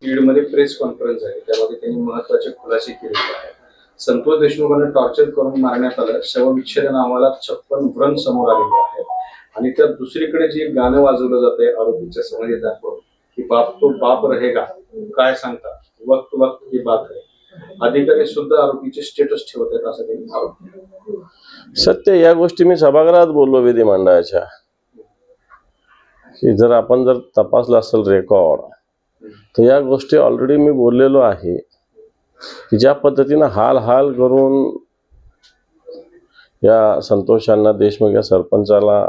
बीडमध्ये press conference आहे, त्यामध्ये त्यांनी महत्त्वाचे खुलासे केलेले आहेत. संतोष देशमुखांना टॉर्चर करून मारण्यात आलं, शवविच्छेदन अहवालात 56 व्रण समोर आलेले आहेत आणि त्या दुसरीकडे जे गाणं वाजवलं जातंय आरोपीच्या समोर दाखवून की बाप तो बाप रहेगा, काय सांगता, वक्त वक्त की बात आहे. अधिकारी सुद्धा आरोपीचे स्टेटस ठेवत आहेत असं त्यांनी आरोप केला. सत्य या गोष्टी मी सभागृहात बोललो विधिमंडळाच्या की जर आपण तपासलं असेल रेकॉर्ड तर या गोष्टी ऑलरेडी मी बोललेलो आहे की ज्या पद्धतीनं हाल करून या संतोषांना देशमुख या सरपंचाला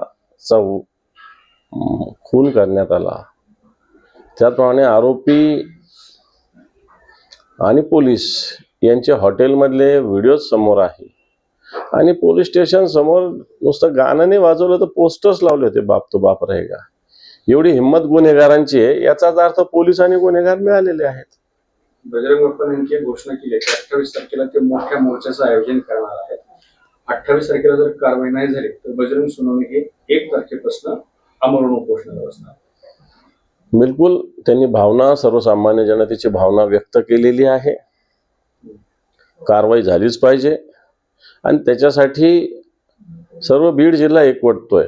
खून करण्यात आला, त्याप्रमाणे आरोपी आणि पोलीस यांचे हॉटेलमधले व्हिडिओ समोर आहे आणि पोलीस स्टेशन समोर नुसतं गाणं नाही वाजवलं तर पोस्टर्स लावले होते बाप तो बाप रहेगा. एवढी हिंमत गुन्हेगारांची आहे, याचाच अर्थ पोलीस आणि गुन्हेगार मिळालेले आहेत. बजरंग बाप्पा यांनी घोषणा केली की 28 तारखेला ते मोठ्या मोर्चाचं आयोजन करणार आहेत. 28 तारखेला जर कारवाई नाही झाली तर बजरंग सोनवणे हे 1 तारखेपासून आमरण उपोषणाला बसणार. बिलकुल त्यांनी भावना, सर्वसामान्य जनतेची भावना व्यक्त केलेली आहे. कारवाई झालीच पाहिजे आणि त्याच्यासाठी सर्व बीड जिल्हा एकवटतोय.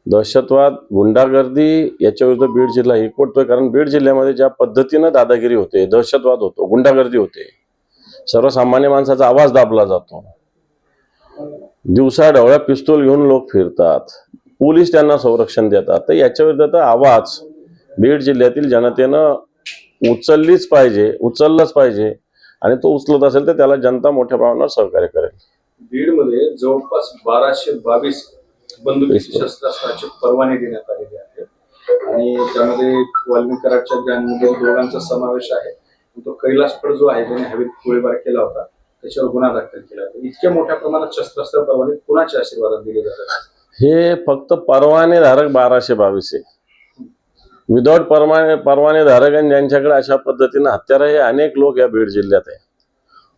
दहशतवाद, गुंडागर्दी याच्या विरुद्ध बीड जिल्हा एकवटतोय, कारण बीड जिल्ह्यामध्ये ज्या पद्धतीनं दादागिरी होते, दहशतवाद होतो, गुंडागर्दी होते, सर्वसामान्य माणसाचा आवाज दाबला जातो, दिवसा ढवळ्या पिस्तूल घेऊन लोक फिरतात, पोलीस त्यांना संरक्षण देतात, तर याच्या विरुद्ध आवाज बीड जिल्ह्यातील जनतेनं उचललाच पाहिजे आणि तो उचलत असेल तर त्याला जनता मोठ्या प्रमाणावर सहकार्य करेल. बीडमध्ये जवळपास 1222 बंदुकीची शस्त्रास्त्राचे परवाने देण्यात आलेले आहेत आणि त्यामध्ये वाल्मिकी कराडच्या गँगमध्ये दोघांचा समावेश आहे. तो कैलासफड जो आहे त्याने हवेत गोळीबार केला होता, त्याच्यावर गुन्हा दाखल केला होता. इतक्या मोठ्या प्रमाणात शस्त्रास्त्र परवाने कुणाच्या आशीर्वादात दिले जातात? हे फक्त परवानेधारक 1222 आहे. विदाउट परवानेधारक आणि ज्यांच्याकडे अशा पद्धतीनं हत्यार आहे अनेक लोक या बीड जिल्ह्यात आहे.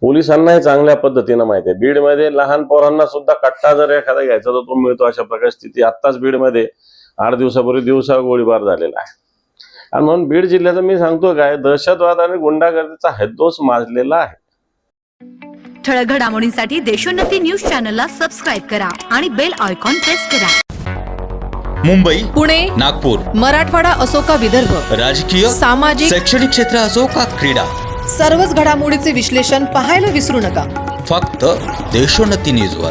पोलिसांनाही चांगल्या पद्धतीनं माहिती आहे. बीडमध्ये लहान पोरांना सुद्धा कट्टा जर एखादा घ्यायचा तर तो मिळतो. अशा प्रकारची स्थिती आत्ताच बीडमध्ये 8 दिवसापूर्वी दिवसा गोळीबार झालेला आहे. आणि म्हणून बीड जिल्ह्याचं मी सांगतो काय, दहशतवाद आणि गुंडागर्दीचा हैदोस माजलेला आहे. ठळक घडामोडींसाठी देशोन्नती न्यूज चॅनलला सबस्क्राईब करा आणि बेल आयकॉन प्रेस करा. मुंबई, पुणे, नागपूर, मराठवाडा असो का विदर्भ, राजकीय, सामाजिक, शैक्षणिक क्षेत्र असो का क्रीडा, सर्वच घडामोडीचे विश्लेषण पाहायला विसरू नका. फक्त देशोन्नती न्यूजवर.